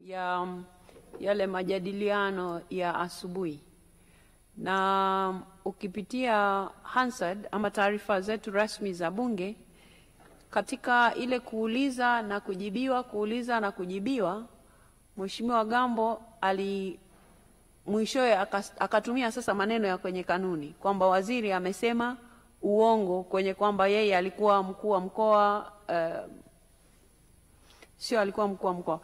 ya yale majadiliano ya asubuhi, na ukipitia Hansard ama taarifa zetu rasmi za Bunge, katika ile kuuliza na kujibiwa, Mheshimiwa Gambo mwishowe akatumia sasa maneno ya kwenye kanuni kwamba waziri amesema uongo kwenye kwamba yeye alikuwa mkuu wa mkoa, sio alikuwa mkuu wa mkoa,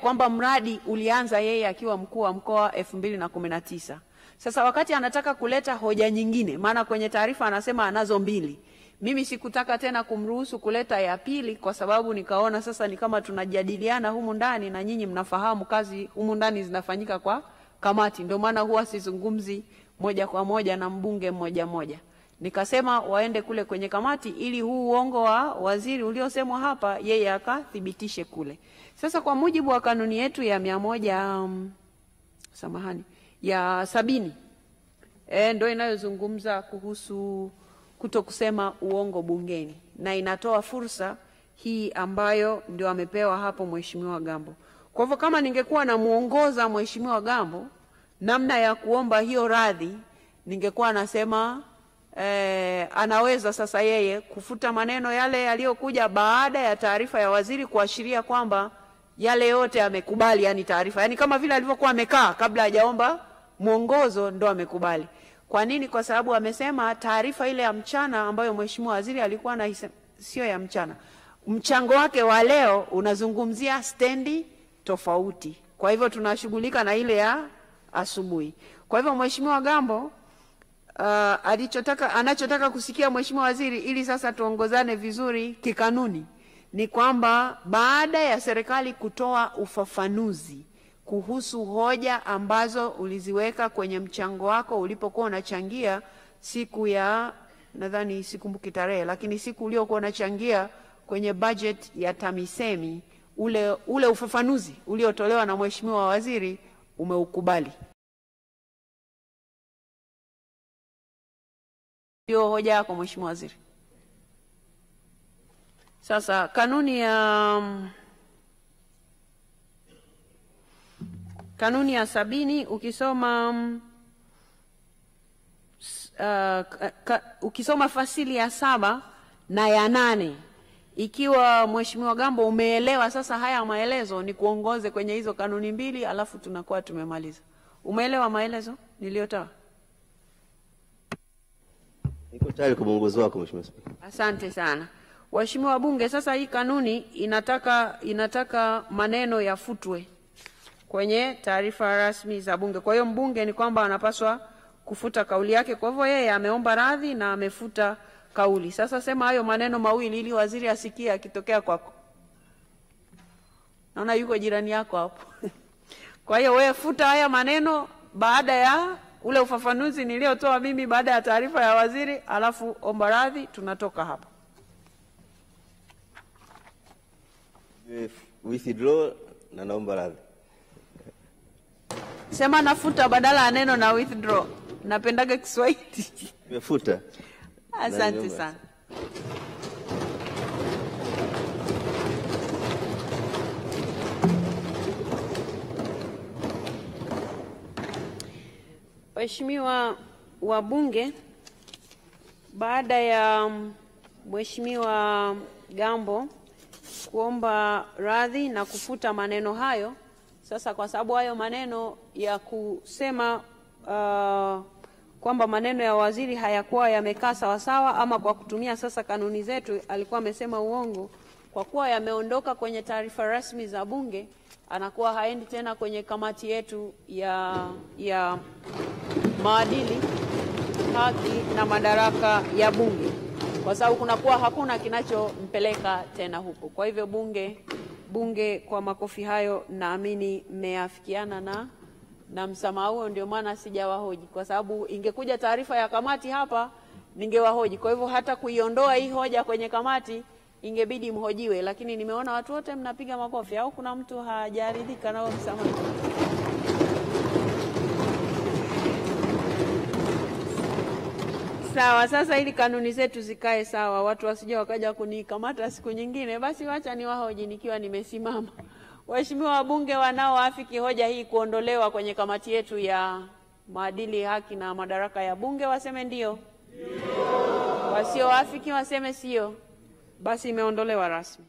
kwamba mradi ulianza yeye akiwa mkuu wa mkoa 2019. Sasa wakati anataka kuleta hoja nyingine, maana kwenye taarifa anasema anazo mbili, mimi sikutaka tena kumruhusu kuleta ya pili, kwa sababu nikaona sasa ni kama tunajadiliana humu ndani, na nyinyi mnafahamu kazi humu ndani zinafanyika kwa kamati, ndio maana huwa sizungumzi moja kwa moja na mbunge mmoja. Nikasema waende kule kwenye kamati ili huu uongo wa waziri uliosemwa hapa yeye akathibitishe kule. Sasa kwa mujibu wa kanuni yetu ya 70 ndio inayozungumza kuhusu kutokusema uongo bungeni, na inatoa fursa hii ambayo ndio amepewa hapo Mheshimiwa Gambo. Kwa hivyo kama ningekuwa na muongoza Mheshimiwa Gambo namna ya kuomba hiyo radhi, ningekuwa nasema anaweza sasa yeye kufuta maneno yale yaliyokuja baada ya taarifa ya waziri, kuashiria kwamba yale yote amekubali, yani taarifa, yani kama vile alivyokuwa amekaa kabla hajaomba mwongozo ndo amekubali. Kwa nini? Kwa sababu amesema taarifa ile ya mchana ambayo Mheshimiwa waziri alikuwa na sio ya mchana, mchango wake wa leo unazungumzia stendi tofauti. Kwa hivyo tunashughulika na ile ya asubuhi. Kwa hivyo Mheshimiwa Gambo anachotaka kusikia Mheshimiwa waziri, ili sasa tuongozane vizuri kikanuni, ni kwamba baada ya serikali kutoa ufafanuzi kuhusu hoja ambazo uliziweka kwenye mchango wako ulipokuwa unachangia siku ya, nadhani sikumbuki tarehe, lakini siku uliokuwa unachangia kwenye budget ya TAMISEMI, ule ufafanuzi uliotolewa na Mheshimiwa waziri umeukubali. Hiyo hoja yako Mheshimiwa waziri. Sasa kanuni ya 70 ukisoma fasili ya 7 na ya 8, ikiwa Mheshimiwa Gambo umeelewa sasa haya maelezo, ni kuongoze kwenye hizo kanuni mbili, alafu tunakuwa tumemaliza. Umeelewa maelezo niliyotoa? Niko tayari kwa mwongozo wako Mheshimiwa Spika. Asante sana. Waheshimiwa wabunge, sasa hii kanuni inataka maneno yafutwe kwenye taarifa rasmi za Bunge. Kwa hiyo mbunge ni kwamba anapaswa kufuta kauli yake. Kwa hivyo yeye ameomba radhi na amefuta kauli. Sasa sema hayo maneno mawili ili waziri asikie akitokea kwako. Naona yuko jirani yako hapo. Kwa hiyo wewe futa haya maneno baada ya ule ufafanuzi niliotoa mimi baada ya taarifa ya waziri, alafu omba radhi, tunatoka hapo. Withdraw na naomba radhi. Sema nafuta badala ya neno na withdraw. Napendaga Kiswahili. Nimefuta. Asante sana. Waheshimiwa wabunge, baada ya Mheshimiwa Gambo kuomba radhi na kufuta maneno hayo, sasa kwa sababu hayo maneno ya kusema kwamba maneno ya waziri hayakuwa yamekaa sawasawa, ama kwa kutumia sasa kanuni zetu alikuwa amesema uongo, kwa kuwa yameondoka kwenye taarifa rasmi za Bunge, anakuwa haendi tena kwenye kamati yetu ya maadili, haki na madaraka ya Bunge, kwa sababu kunakuwa hakuna kinachompeleka tena huko. Kwa hivyo bunge kwa makofi hayo naamini mmeafikiana na msamaha huo, ndio maana sijawahoji, kwa sababu ingekuja taarifa ya kamati hapa ningewahoji. Kwa hivyo hata kuiondoa hii hoja kwenye kamati ingebidi mhojiwe, lakini nimeona watu wote mnapiga makofi, au kuna mtu hajaridhika na msamaha? Sawa, sasa ili kanuni zetu zikae sawa, watu wasije wakaja kunikamata siku nyingine, basi wacha niwahoji nikiwa nimesimama. Waheshimiwa wabunge wanaoafiki hoja hii kuondolewa kwenye kamati yetu ya maadili, haki na madaraka ya bunge waseme ndio. Wasioafiki waseme sio. Basi imeondolewa rasmi.